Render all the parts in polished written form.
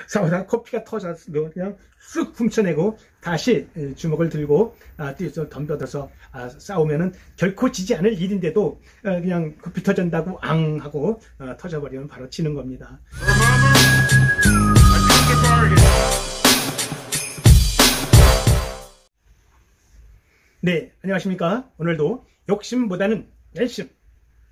싸우다가 코피가 터져서 그냥 쓱 훔쳐내고 다시 주먹을 들고 뛰어서 덤벼들어서 싸우면은 결코 지지 않을 일인데도 그냥 코피 터진다고 앙 하고 터져버리면 바로 지는 겁니다. 네, 안녕하십니까. 오늘도 욕심보다는 열심,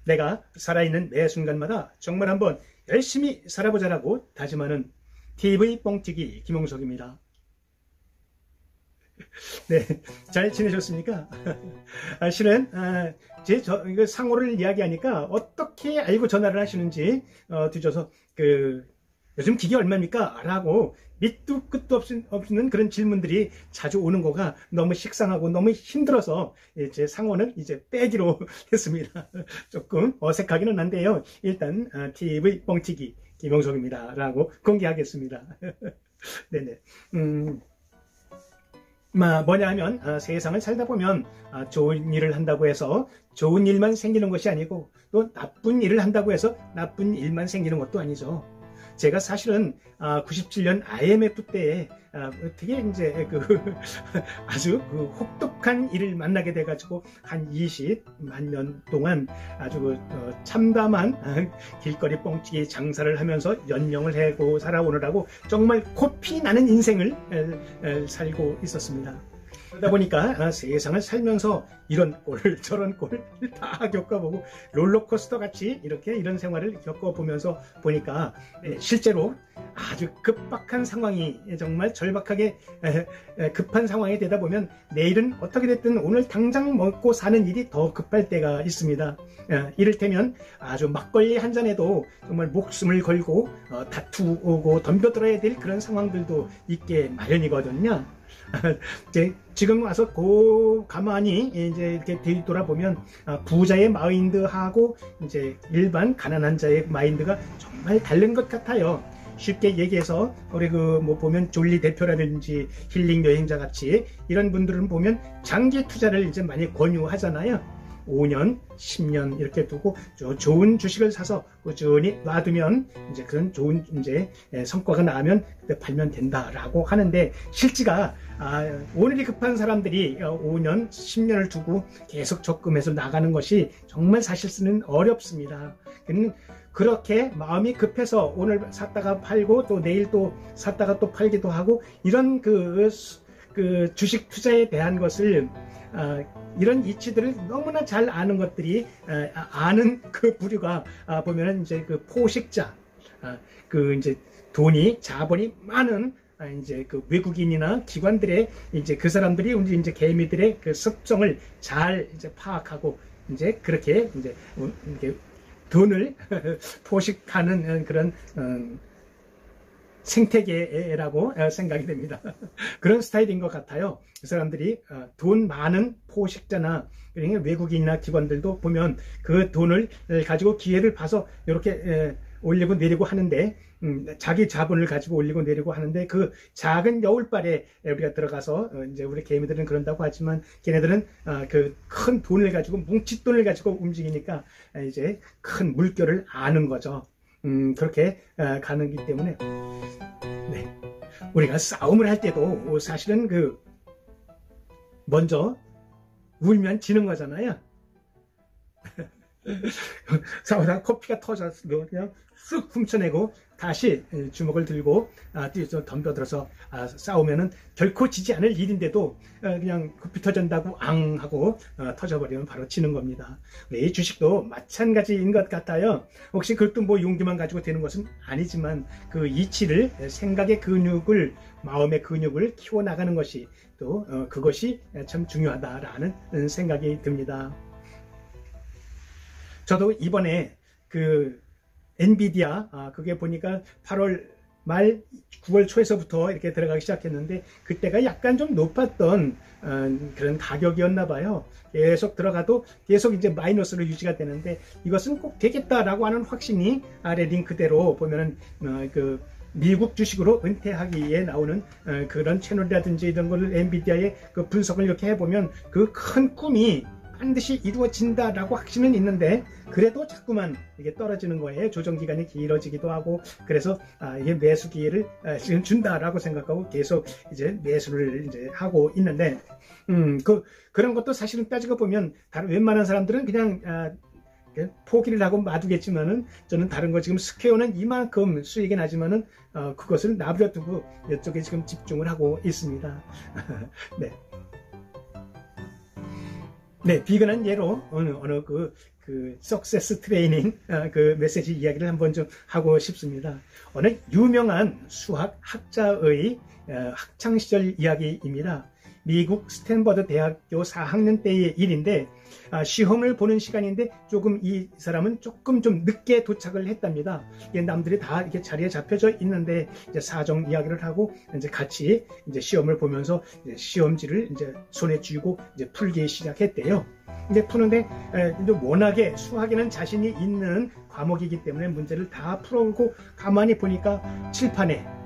내가 살아있는 매 순간마다 정말 한번 열심히 살아보자라고 다짐하는 TV 뻥튀기 김홍석입니다. 네, 잘 지내셨습니까? 실은 이거 상호를 이야기하니까 어떻게 알고 전화를 하시는지 뒤져서 요즘 기계 얼마입니까? 라고 밑도 끝도 없는 그런 질문들이 자주 오는 거가 너무 식상하고 너무 힘들어서 제 상호는 이제 빼기로 했습니다. 조금 어색하기는 한데요. 일단 TV 뻥튀기 김홍석입니다 라고 공개하겠습니다. 네네. 뭐냐 하면 세상을 살다 보면 좋은 일을 한다고 해서 좋은 일만 생기는 것이 아니고 또 나쁜 일을 한다고 해서 나쁜 일만 생기는 것도 아니죠. 제가 사실은 97년 IMF 때에 되게 이제 아주 혹독한 일을 만나게 돼가지고 한 20만 년 동안 아주 참담한 길거리 뻥튀기 장사를 하면서 연명을 해고 살아오느라고 정말 코피 나는 인생을 살고 있었습니다. 그러다 보니까 세상을 살면서 이런 꼴 저런 꼴 다 겪어보고 롤러코스터 같이 이런 생활을 겪어보면서 보니까 실제로 아주 급박한 상황이 정말 절박하게 급한 상황이 되다 보면 내일은 어떻게 됐든 오늘 당장 먹고 사는 일이 더 급할 때가 있습니다. 이를테면 아주 막걸리 한 잔에도 정말 목숨을 걸고 다투고 덤벼들어야 될 그런 상황들도 있게 마련이거든요. 지금 와서 가만히 이제 이렇게 뒤돌아보면 부자의 마인드하고 이제 일반 가난한 자의 마인드가 정말 다른 것 같아요. 쉽게 얘기해서 우리 보면 졸리 대표라든지 힐링 여행자 같이 이런 분들은 보면 장기 투자를 이제 많이 권유하잖아요. 5년, 10년 이렇게 두고 좋은 주식을 사서 꾸준히 놔두면 이제 그런 좋은 이제 성과가 나면 그때 팔면 된다라고 하는데 실제가 오늘이 급한 사람들이 5년, 10년을 두고 계속 적금해서 나가는 것이 정말 사실은 어렵습니다. 그렇게 마음이 급해서 오늘 샀다가 팔고 또 내일 또 샀다가 또 팔기도 하고 이런 주식 투자에 대한 것을 이런 이치들을 너무나 잘 아는 것들이 아는 그 부류가 보면은 이제 포식자, 이제 자본이 많은 이제 외국인이나 기관들의 이제 그 사람들이 이제 개미들의 습성을 잘 이제 파악하고 이제 그렇게 이제 돈을 포식하는 그런 생태계라고 생각이 됩니다. 그런 스타일인 것 같아요. 그 사람들이 돈 많은 포식자나 외국인이나 기관들도 보면 그 돈을 가지고 기회를 봐서 이렇게 올리고 내리고 하는데 자기 자본을 가지고 올리고 내리고 하는데 그 작은 여울발에 우리가 들어가서 이제 우리 개미들은 그런다고 하지만 걔네들은 큰 돈을 가지고 뭉칫돈을 가지고 움직이니까 이제 큰 물결을 아는 거죠. 그렇게 가는기 때문에 네. 우리가 싸움을 할 때도 사실은 먼저 울면 지는 거잖아요. 싸우다가 코피가 터져서 그냥 쓱 훔쳐내고 다시 주먹을 들고 뛰어서 덤벼들어서 싸우면은 결코 지지 않을 일인데도 그냥 코피 터진다고 앙 하고 터져버리면 바로 지는 겁니다. 이 주식도 마찬가지인 것 같아요. 혹시 그것도 용기만 가지고 되는 것은 아니지만 그 이치를 생각의 근육을 마음의 근육을 키워나가는 것이 또 그것이 참 중요하다라는 생각이 듭니다. 저도 이번에 엔비디아 그게 보니까 8월 말 9월 초에서부터 이렇게 들어가기 시작했는데 그때가 약간 좀 높았던 그런 가격이었나 봐요. 계속 들어가도 계속 이제 마이너스로 유지가 되는데 이것은 꼭 되겠다라고 하는 확신이 아래 링크대로 보면은 미국 주식으로 은퇴하기에 나오는 그런 채널이라든지 이런 거를 엔비디아의 분석을 이렇게 해보면 그 큰 꿈이 반드시 이루어진다라고 확신은 있는데 그래도 자꾸만 이게 떨어지는 거예요. 조정 기간이 길어지기도 하고 그래서 이게 매수 기회를 지금 준다라고 생각하고 계속 이제 매수를 이제 하고 있는데 그런 것도 사실은 따지고 보면 다른 웬만한 사람들은 그냥 포기를 하고 놔두겠지만은 저는 다른 거 지금 스퀘어는 이만큼 수익이 나지만은 그것을 놔버려두고 이쪽에 지금 집중을 하고 있습니다. 네. 네, 비근한 예로 어느 그 석세스 트레이닝 그 메시지 이야기를 한번 좀 하고 싶습니다. 어느 유명한 수학 학자의 학창 시절 이야기입니다. 미국 스탠퍼드 대학교 4학년 때의 일인데 시험을 보는 시간인데 조금 이 사람은 조금 좀 늦게 도착을 했답니다. 남들이 다 이렇게 자리에 잡혀져 있는데 이제 사정 이야기를 하고 이제 같이 이제 시험을 보면서 이제 시험지를 이제 손에 쥐고 이제 풀기 시작했대요. 이제 푸는데 이제 워낙에 수학에는 자신이 있는 과목이기 때문에 문제를 다 풀어오고 가만히 보니까 칠판에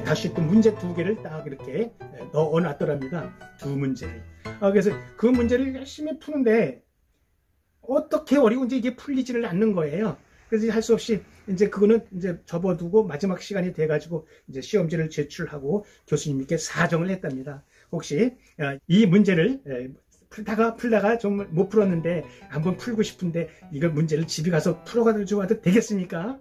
다시 또 문제 2개를 딱 이렇게 넣어놨더랍니다. 2문제를. 그래서 그 문제를 열심히 푸는데 어떻게 어려운지 이게 풀리지를 않는 거예요. 그래서 할 수 없이 이제 그거는 이제 접어두고 마지막 시간이 돼가지고 이제 시험지를 제출하고 교수님께 사정을 했답니다. 혹시 이 문제를 풀다가 좀 못 풀었는데 한번 풀고 싶은데 이걸 문제를 집에 가서 풀어가지고 와도 되겠습니까?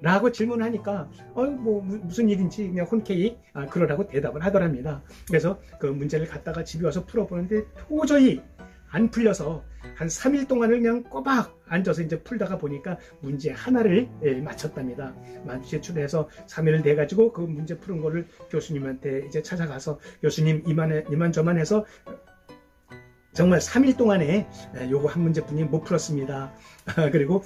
라고 질문을 하니까 뭐 무슨 일인지 그냥 흔쾌히 그러라고 대답을 하더랍니다. 그래서 그 문제를 갖다가 집에 와서 풀어보는데 도저히 안 풀려서 한 3일 동안을 그냥 꼬박 앉아서 이제 풀다가 보니까 문제 하나를 맞췄답니다. 제출해서 3일 돼가지고 그 문제 푸는 거를 교수님한테 이제 찾아가서 교수님 이만저만 해서 정말 3일 동안에 요거 한 문제뿐이 못 풀었습니다. 그리고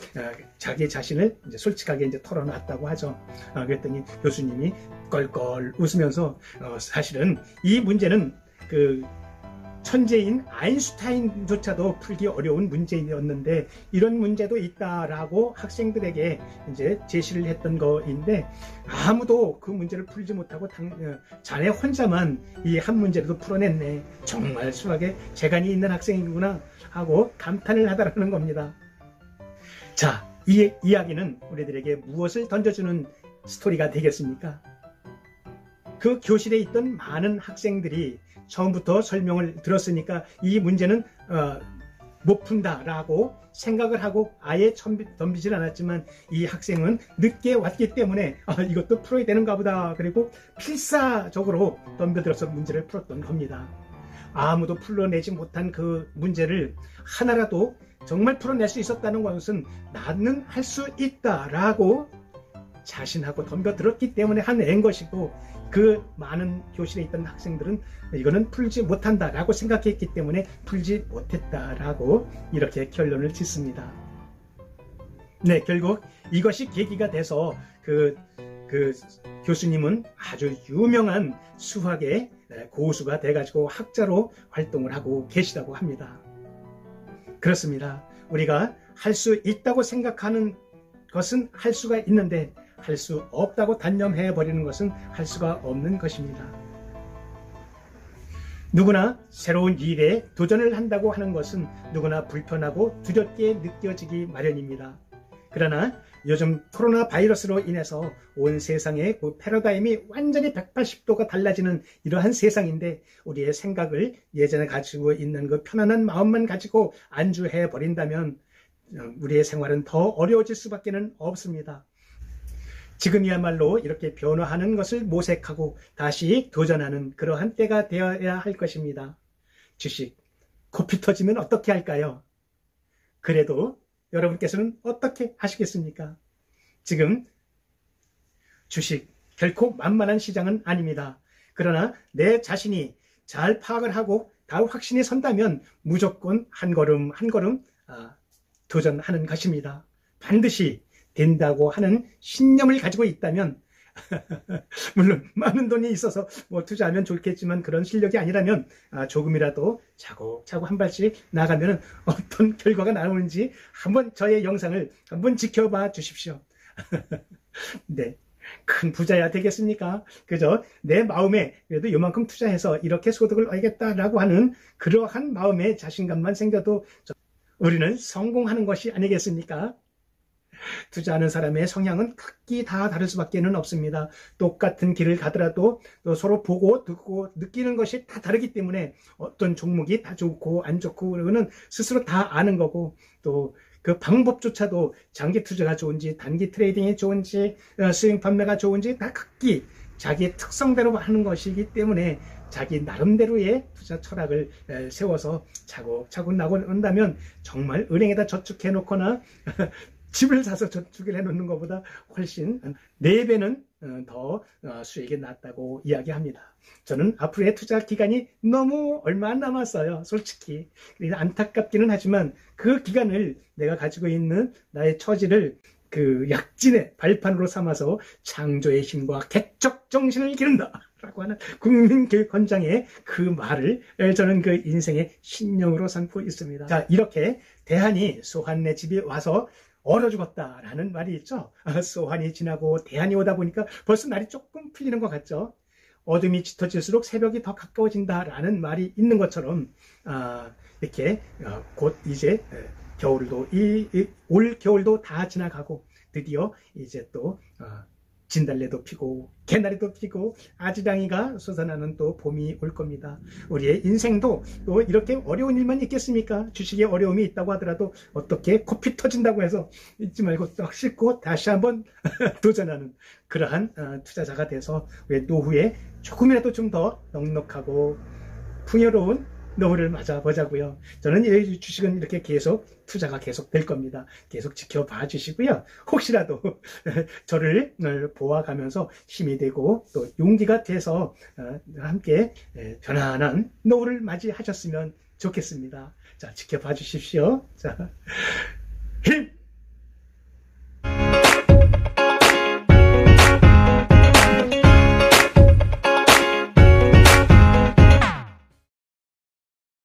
자기 자신을 이제 솔직하게 이제 털어놨다고 하죠. 그랬더니 교수님이 껄껄 웃으면서 사실은 이 문제는 그 천재인 아인슈타인조차도 풀기 어려운 문제였는데 이런 문제도 있다라고 학생들에게 이제 제시를 했던 거인데 아무도 그 문제를 풀지 못하고 자네 혼자만 이 한 문제라도 풀어냈네. 정말 수학에 재간이 있는 학생이구나 하고 감탄을 하더라는 겁니다. 자, 이 이야기는 우리들에게 무엇을 던져주는 스토리가 되겠습니까? 그 교실에 있던 많은 학생들이 처음부터 설명을 들었으니까 이 문제는 못 푼다라고 생각을 하고 아예 덤비질 않았지만 이 학생은 늦게 왔기 때문에 이것도 풀어야 되는가 보다. 그리고 필사적으로 덤벼들어서 문제를 풀었던 겁니다. 아무도 풀어내지 못한 그 문제를 하나라도 정말 풀어낼 수 있었다는 것은 나는 할 수 있다라고 자신하고 덤벼들었기 때문에 해낸 것이고 그 많은 교실에 있던 학생들은 이거는 풀지 못한다라고 생각했기 때문에 풀지 못했다라고 이렇게 결론을 짓습니다. 네, 결국 이것이 계기가 돼서 그 교수님은 아주 유명한 수학의 고수가 돼가지고 학자로 활동을 하고 계시다고 합니다. 그렇습니다. 우리가 할 수 있다고 생각하는 것은 할 수가 있는데 할 수 없다고 단념해버리는 것은 할 수가 없는 것입니다. 누구나 새로운 일에 도전을 한다고 하는 것은 누구나 불편하고 두렵게 느껴지기 마련입니다. 그러나 요즘 코로나 바이러스로 인해서 온 세상의 그 패러다임이 완전히 180도가 달라지는 이러한 세상인데 우리의 생각을 예전에 가지고 있는 그 편안한 마음만 가지고 안주해 버린다면 우리의 생활은 더 어려워질 수밖에 없습니다. 지금이야말로 이렇게 변화하는 것을 모색하고 다시 도전하는 그러한 때가 되어야 할 것입니다. 주식, 코피 터지면 어떻게 할까요? 그래도 여러분께서는 어떻게 하시겠습니까? 지금 주식 결코 만만한 시장은 아닙니다. 그러나 내 자신이 잘 파악을 하고 다 확신에 선다면 무조건 한 걸음 한 걸음 도전하는 것입니다. 반드시 된다고 하는 신념을 가지고 있다면 물론 많은 돈이 있어서 뭐 투자하면 좋겠지만 그런 실력이 아니라면 조금이라도 차곡차곡 한 발씩 나가면 어떤 결과가 나오는지 한번 저의 영상을 한번 지켜봐 주십시오. 네, 큰 부자야 되겠습니까? 그저 내 마음에 그래도 요만큼 투자해서 이렇게 소득을 얻겠다라고 하는 그러한 마음의 자신감만 생겨도 우리는 성공하는 것이 아니겠습니까? 투자하는 사람의 성향은 각기 다 다를 수밖에 없습니다. 똑같은 길을 가더라도 또 서로 보고 듣고 느끼는 것이 다 다르기 때문에 어떤 종목이 다 좋고 안 좋고 그거는 스스로 다 아는 거고, 또 그 방법조차도 장기 투자가 좋은지 단기 트레이딩이 좋은지 수익 판매가 좋은지 다 각기 자기 특성대로 하는 것이기 때문에 자기 나름대로의 투자 철학을 세워서 차곡차곡 나온다면 정말 은행에다 저축해 놓거나 집을 사서 저축을 해놓는 것보다 훨씬 4배는 더 수익이 낫다고 이야기합니다. 저는 앞으로의 투자 기간이 너무 얼마 안 남았어요. 솔직히. 안타깝기는 하지만 그 기간을 내가 가지고 있는 나의 처지를 그 약진의 발판으로 삼아서 창조의 힘과 개척 정신을 기른다 라고 하는 국민교육원장의 그 말을 저는 그 인생의 신념으로 삼고 있습니다. 자, 이렇게 대한이 소환네 집에 와서 얼어 죽었다라는 말이 있죠. 소환이 지나고 대한이 오다 보니까 벌써 날이 조금 풀리는 것 같죠. 어둠이 짙어질수록 새벽이 더 가까워진다라는 말이 있는 것처럼 이렇게 곧 이제 겨울도 올 겨울도 다 지나가고 드디어 이제 또 진달래도 피고 개나리도 피고 아지랑이가 솟아나는 또 봄이 올 겁니다. 우리의 인생도 또 이렇게 어려운 일만 있겠습니까? 주식에 어려움이 있다고 하더라도 어떻게 코피 터진다고 해서 잊지 말고 떡 씻고 다시 한번 도전하는 그러한 투자자가 돼서 우리 노후에 조금이라도 좀 더 넉넉하고 풍요로운 노후를 맞아보자고요. 저는 이 주식은 이렇게 계속 투자가 계속 될 겁니다. 계속 지켜봐 주시고요. 혹시라도 저를 보아가면서 힘이 되고 또 용기가 돼서 함께 편안한 노후를 맞이하셨으면 좋겠습니다. 자, 지켜봐 주십시오. 자, 힘!